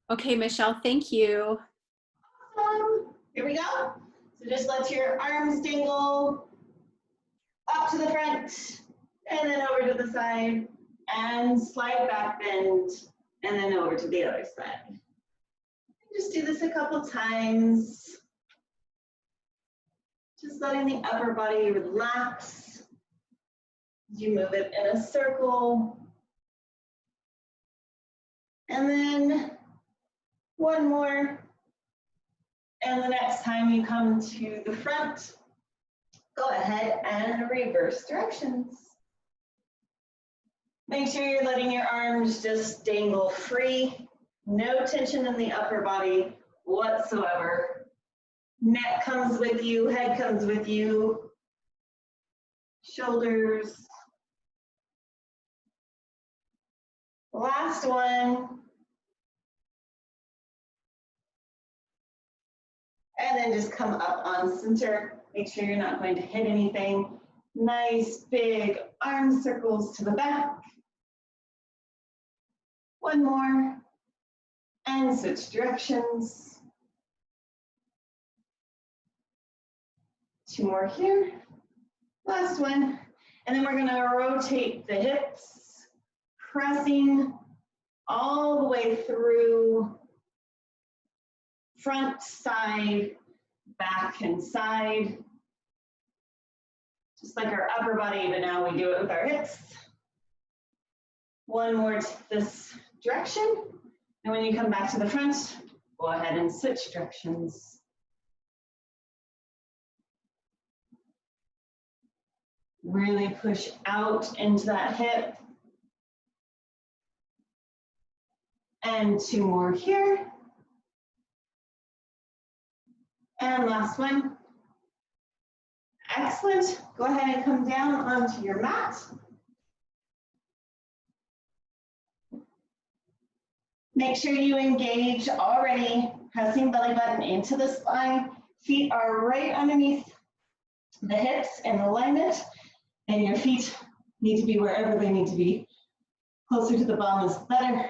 Okay, Michelle, thank you. Awesome. Here we go. So just let your arms dangle up to the front and then over to the side and slide back, bend, and then over to the other side. Just do this a couple times. Just letting the upper body relax as you move it in a circle. And then one more. And the next time you come to the front, go ahead and reverse directions. Make sure you're letting your arms just dangle free. No tension in the upper body whatsoever. Neck comes with you, head comes with you, shoulders. Last one. And then just come up on center. Make sure you're not going to hit anything. Nice big arm circles to the back. One more. And switch directions. Two more here. Last one. And then we're going to rotate the hips, pressing all the way through front, side, back, and side. Just like our upper body, but now we do it with our hips. One more to this direction. And when you come back to the front, go ahead and switch directions. Really push out into that hip. And two more here. And last one. Excellent. Go ahead and come down onto your mat. Make sure you engage already, pressing belly button into the spine. Feet are right underneath the hips in alignment, and your feet need to be wherever they need to be. Closer to the bum is better.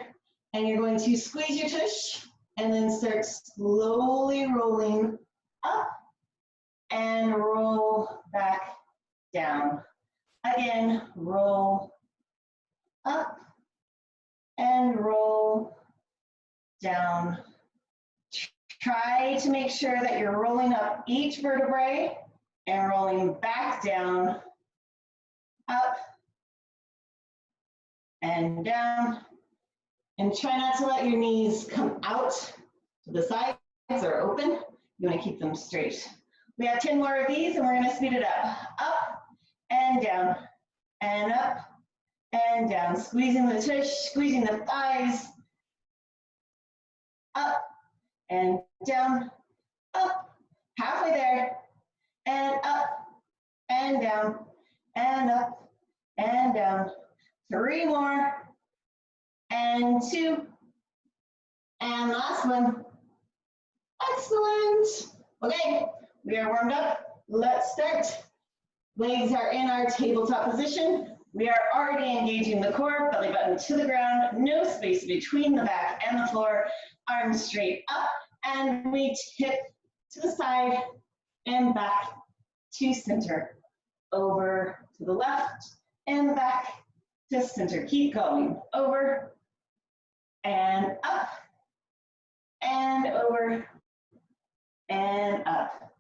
And you're going to squeeze your tush and then start slowly rolling up and roll back down. Again, roll up and roll down. Try to make sure that you're rolling up each vertebrae and rolling back down, up and down. And try not to let your knees come out to the sides or open. You want to keep them straight. We have 10 more of these, and we're going to speed it up and down, and up and down. Squeezing the tush, squeezing the thighs, up and down, up, halfway there, and up and down, and up and down. 3 more. And 2, and last one. Excellent. Okay, we are warmed up. Let's start. Legs are in our tabletop position. We are already engaging the core, belly button to the ground, no space between the back and the floor, arms straight up, and we tip to the side and back to center. Over to the left and back to center. Keep going. Over and up and over and up.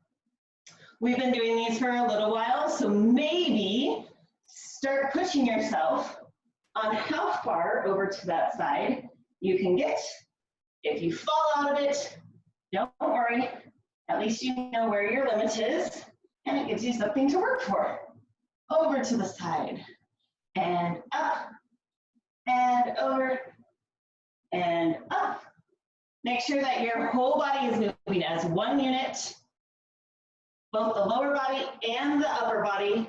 We've been doing these for a little while, so maybe start pushing yourself on how far over to that side you can get. If you fall out of it, don't worry. At least you know where your limit is, and it gives you something to work for. Over to the side, and up, and over, and up. Make sure that your whole body is moving as one unit. Both the lower body and the upper body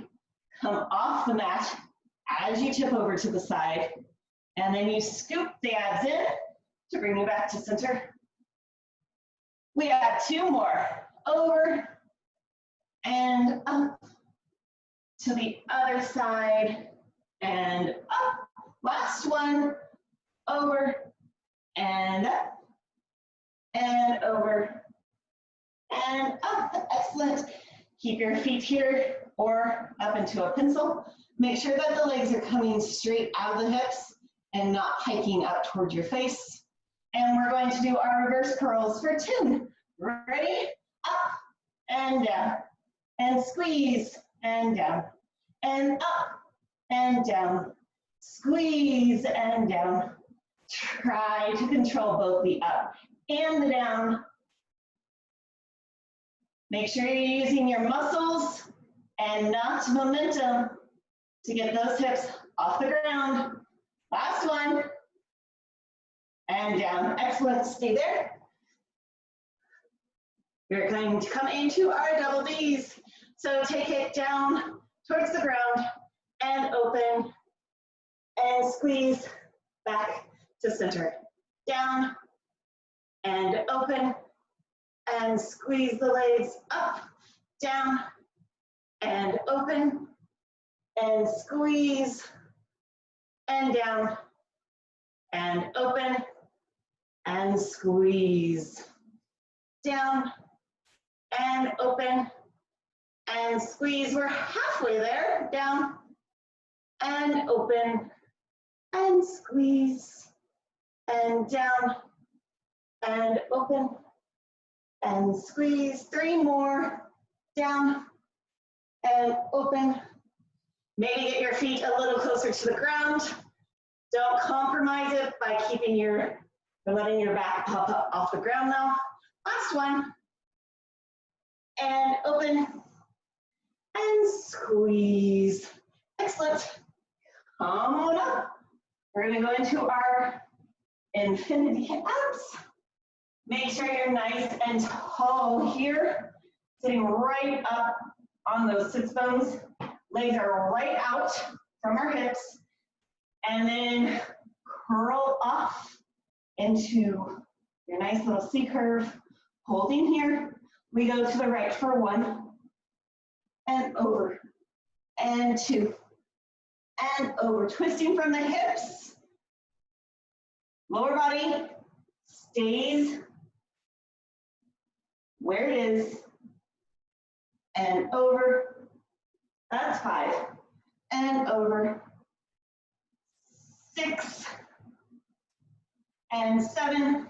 come off the mat as you tip over to the side, and then you scoop the abs in to bring you back to center. We have 2 more. Over and up to the other side and up. Last one. Over and up and over and up. Excellent. Keep your feet here or up into a pencil. Make sure that the legs are coming straight out of the hips and not hiking up towards your face. And we're going to do our reverse curls for 10. Ready? Up and down, and squeeze and down, and up and down, squeeze and down. Try to control both the up and the down. Make sure you're using your muscles and not momentum to get those hips off the ground. Last one. And down. Excellent. Stay there. We're going to come into our double D's. So take it down towards the ground and open and squeeze back to center. Down and open and squeeze the legs up, down and open and squeeze and down and open and squeeze down and open and squeeze. We're halfway there. Down and open and squeeze and down and open and squeeze. 3 more. Down and open. Maybe get your feet a little closer to the ground. Don't compromise it by letting your back pop up off the ground now. Last one. And open and squeeze. Excellent. Come on up. We're going to go into our infinity abs. Make sure you're nice and tall here, sitting right up on those sits bones. Legs are right out from our hips. And then curl off into your nice little C curve. Holding here. We go to the right for 1 and over and 2 and over. Twisting from the hips. Lower body stays where it is and over. That's 5 and over. 6 and 7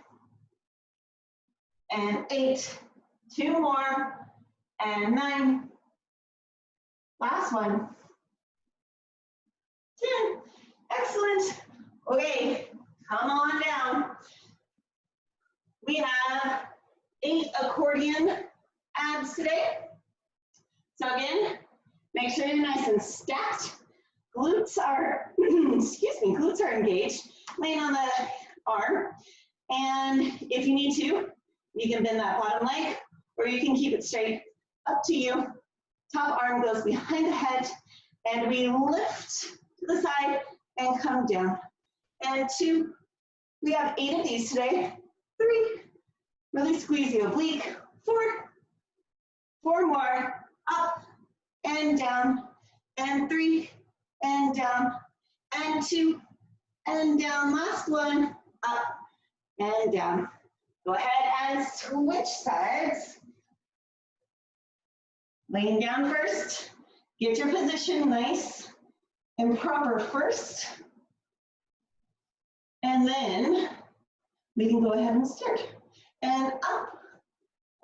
and 8. 2 more and 9. Last one. 10. Excellent. Okay, come on down. We have 8 accordion abs today. So again, make sure you're nice and stacked. Glutes are, glutes are engaged, laying on the arm. And if you need to, you can bend that bottom leg, or you can keep it straight, up to you. Top arm goes behind the head, and we lift to the side and come down. And 2, we have 8 of these today. 3, really squeeze the oblique. 4 more, up and down, and 3, and down, and 2, and down. Last one, up and down. Go ahead and switch sides. Laying down first. Get your position nice and proper first. And then we can go ahead and start. And up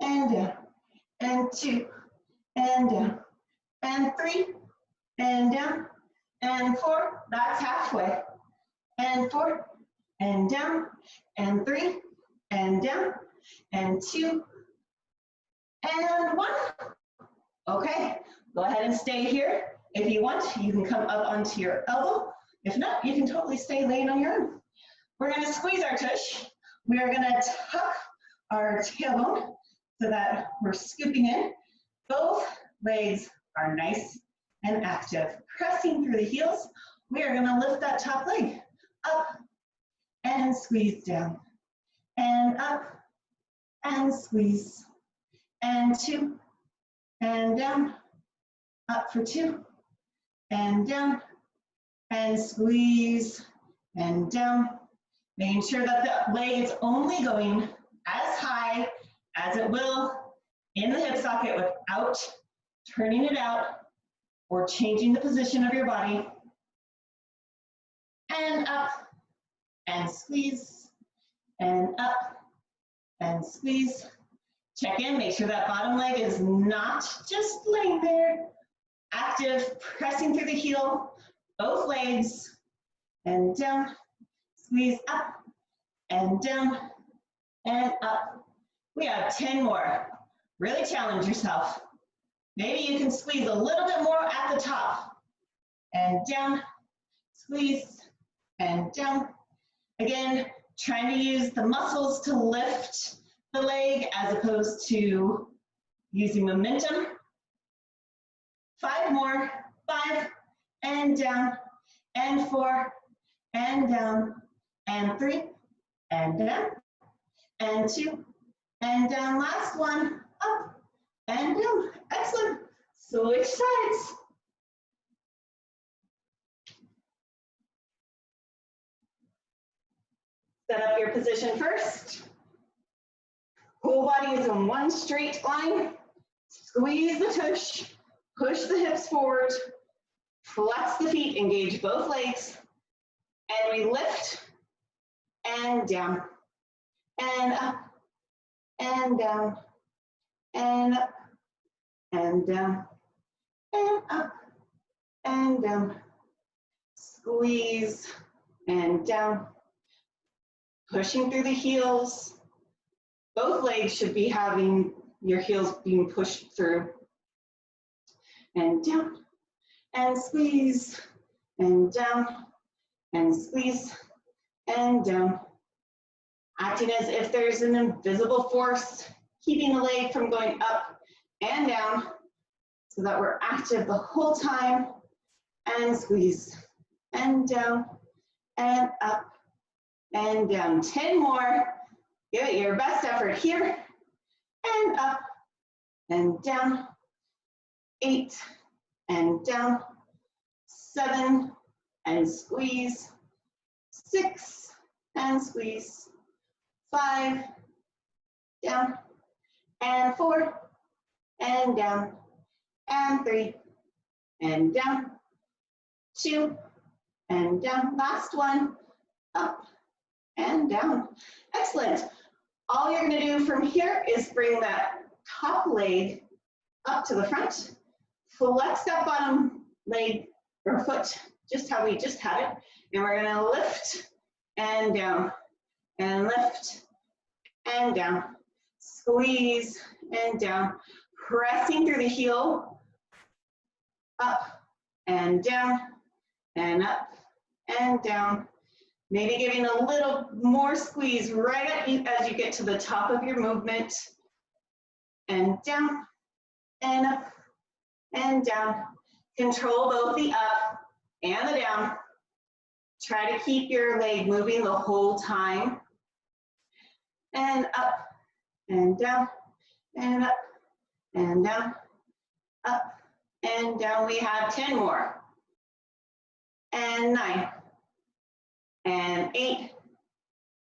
and down. And 2 and down. And 3 and down. And 4. That's halfway. And 4 and down. And 3 and down. And 2 and 1. Okay, go ahead and stay here. If you want, you can come up onto your elbow. If not, you can totally stay laying on your own. We're going to squeeze our tush. We are going to tuck our tailbone so that we're scooping in. Both legs are nice and active. Pressing through the heels, we are going to lift that top leg up and squeeze down. And up and squeeze. And 2 and down. Up for 2 and down. And squeeze and down. Making sure that the leg is only going as high as it will in the hip socket without turning it out or changing the position of your body. And up, and squeeze, and up, and squeeze. Check in, make sure that bottom leg is not just laying there. Active, pressing through the heel, both legs, and down, squeeze up, and down, and up. We have 10 more. Really challenge yourself. Maybe you can squeeze a little bit more at the top, and down, squeeze, and down. Again, trying to use the muscles to lift the leg as opposed to using momentum. 5 more, 5, and down, and 4, and down, and 3, and down, and 2, and down. Last one, up, and down. Excellent. Switch sides. Set up your position first. Whole body is in one straight line. Squeeze the tush, push the hips forward, flex the feet, engage both legs, and we lift and down, and up, and down, and up, and down, and up, and down. Squeeze and down. Pushing through the heels. Both legs should be having your heels being pushed through. And down, and squeeze, and down, and squeeze, and down. Acting as if there's an invisible force keeping the leg from going up and down so that we're active the whole time. And squeeze, and down, and up, and down. 10 more. Give it your best effort here, and up, and down. 8, and down. 7, and squeeze. 6, and squeeze. 5, down, and 4, and down, and 3, and down. 2, and down. Last one, up, and down. Excellent. All you're going to do from here is bring that top leg up to the front, flex that bottom leg or foot just how we just had it, and we're going to lift and down, and lift and down, squeeze and down, pressing through the heel, up and down, and up and down. Maybe giving a little more squeeze right at you as you get to the top of your movement. And down, and up, and down. Control both the up and the down. Try to keep your leg moving the whole time. And up, and down, and up, and down, up, and down. We have 10 more. And 9. And 8,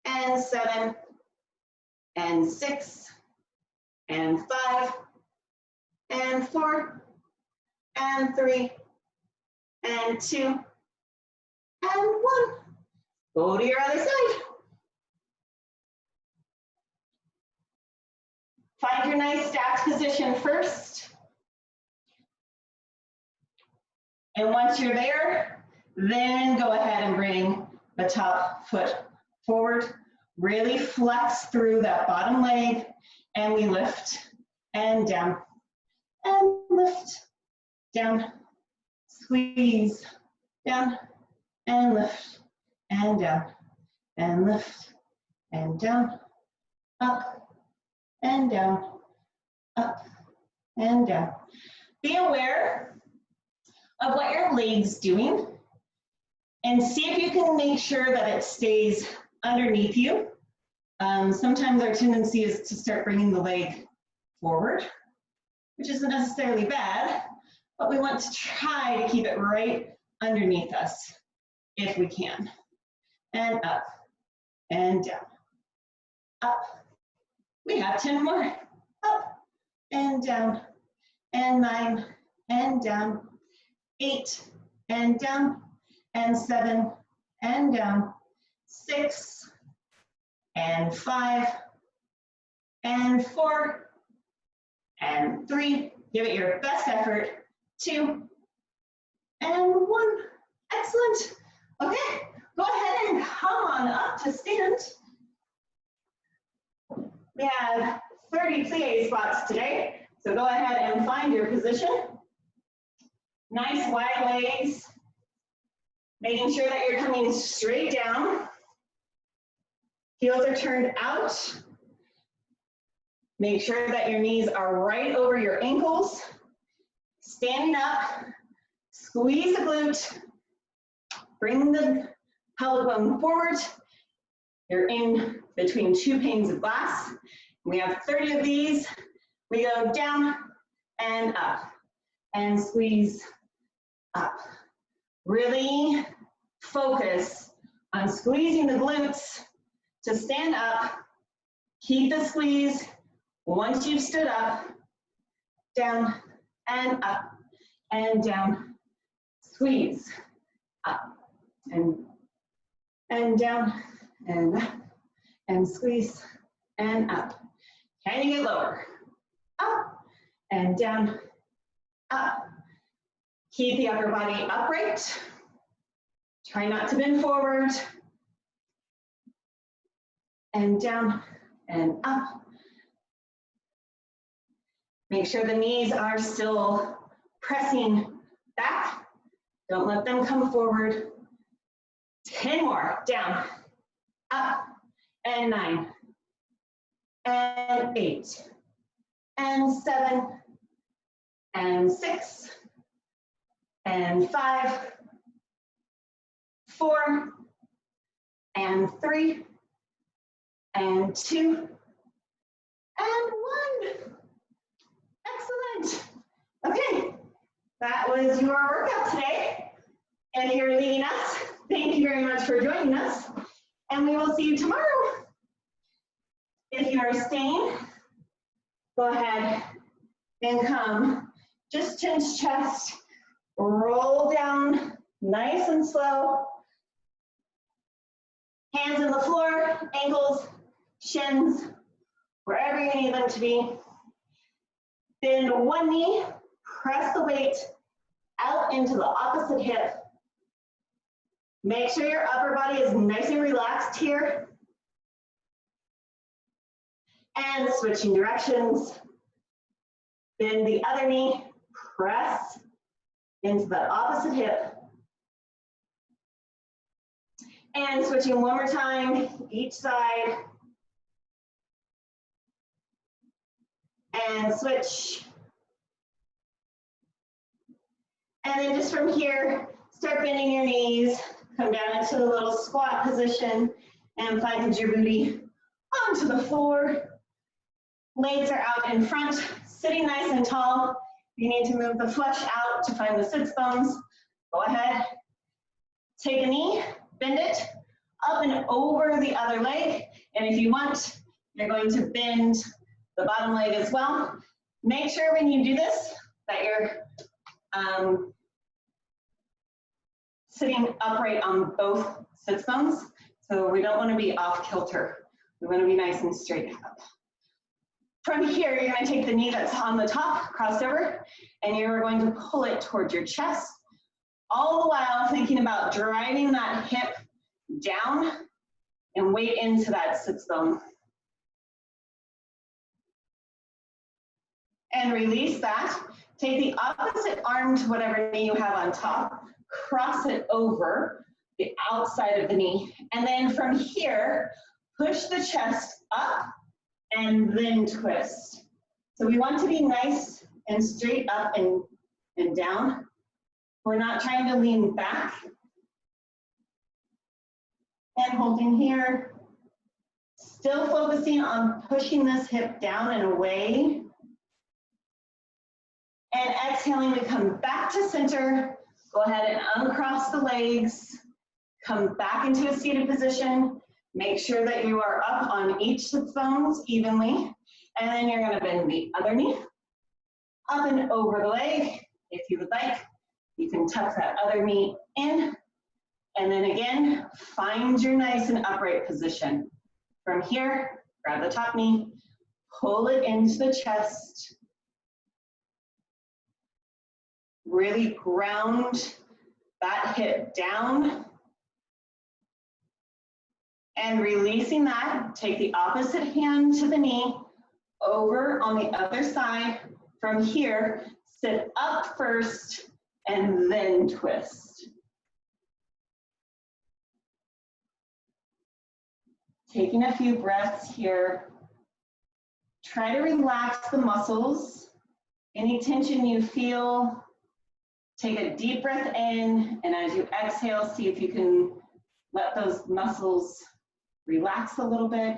and 7, and 6, and 5, and 4, and 3, and 2, and 1. Go to your other side. Find your nice stacked position first. And once you're there, then go ahead and bring the top foot forward, really flex through that bottom leg, and we lift and down, and lift, down, squeeze, down, and lift, and down, and lift, and down, up, and down, up, and down. Be aware of what your leg's doing, and see if you can make sure that it stays underneath you. Sometimes our tendency is to start bringing the leg forward, which isn't necessarily bad, but we want to try to keep it right underneath us if we can. And up, and down, up, We have 10 more. Up and down, and 9, and down, 8, and down, and 7, and down, 6, and 5, and 4, and 3. Give it your best effort. 2, and 1. Excellent. Okay, go ahead and come on up to stand. We have 30 plie spots today, so go ahead and find your position. Nice wide legs, making sure that you're coming straight down. Heels are turned out. Make sure that your knees are right over your ankles. Standing up, squeeze the glute, bring the pelvic bone forward. You're in between 2 panes of glass. We have 30 of these. We go down and up and squeeze up. Really focus on squeezing the glutes to stand up. Keep the squeeze. Once you've stood up, down and up and down. Squeeze up and down and up and squeeze and up. Can you get lower? Up and down, up. Keep the upper body upright. Try not to bend forward. And down and up. Make sure the knees are still pressing back. Don't let them come forward. 10 more, down, up, and 9, and 8, and 7, and 6, and 5, 4, and 3, and 2, and 1. Excellent. Okay, that was your workout today. If you're leaving us, thank you very much for joining us, and we will see you tomorrow. If you are staying, go ahead and come. Just chin to chest, roll down nice and slow. Hands on the floor, ankles, shins, wherever you need them to be. Bend one knee, press the weight out into the opposite hip. Make sure your upper body is nice and relaxed here. And switching directions. Bend the other knee, press into the opposite hip. And switching one more time, each side. And switch. And then just from here, start bending your knees, come down into the little squat position, and find your booty onto the floor. Legs are out in front, sitting nice and tall. You need to move the flesh out to find the sits bones. Go ahead. Take a knee, bend it up and over the other leg. And if you want, you're going to bend the bottom leg as well. Make sure when you do this that you're sitting upright on both sits bones. So we don't want to be off kilter. We want to be nice and straight up. From here, you're going to take the knee that's on the top, crossed over, and you're going to pull it towards your chest, all the while thinking about driving that hip down and weight into that sits bone. And release that. Take the opposite arm to whatever knee you have on top, cross it over the outside of the knee, and then from here, push the chest up and then twist. So we want to be nice and straight up and down. We're not trying to lean back. And holding here. Still focusing on pushing this hip down and away. And exhaling, we come back to center. Go ahead and uncross the legs. Come back into a seated position. Make sure that you are up on each sits bones evenly, and then you're gonna bend the other knee up and over the leg. If you would like, you can tuck that other knee in, and then again, find your nice and upright position. From here, grab the top knee, pull it into the chest, really ground that hip down, and releasing that, take the opposite hand to the knee, over on the other side. From here, sit up first and then twist. Taking a few breaths here. Try to relax the muscles. Any tension you feel, take a deep breath in, and as you exhale, see if you can let those muscles relax a little bit.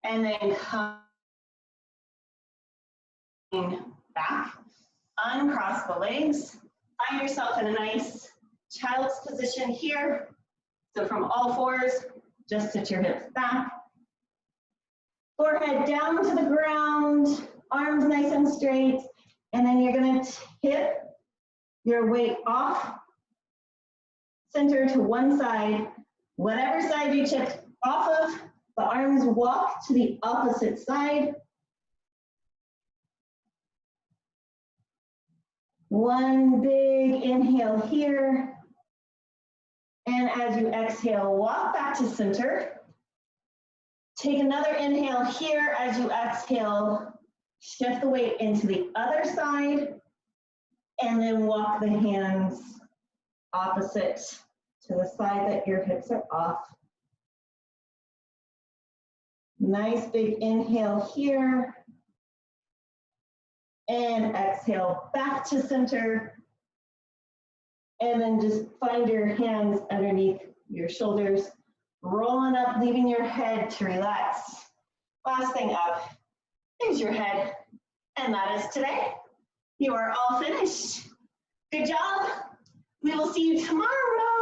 And then come back, uncross the legs, find yourself in a nice child's position here. So from all fours, just sit your hips back. Forehead down to the ground, arms nice and straight, and then you're gonna tip your weight off center to one side. Whatever side you tipped off of, the arms walk to the opposite side. One big inhale here. And as you exhale, walk back to center. Take another inhale here. As you exhale, shift the weight into the other side. And then walk the hands opposite to the side that your hips are off. Nice big inhale here. And exhale back to center. And then just find your hands underneath your shoulders, rolling up, leaving your head to relax. Last thing up is your head. And that is today. You are all finished. Good job. We will see you tomorrow.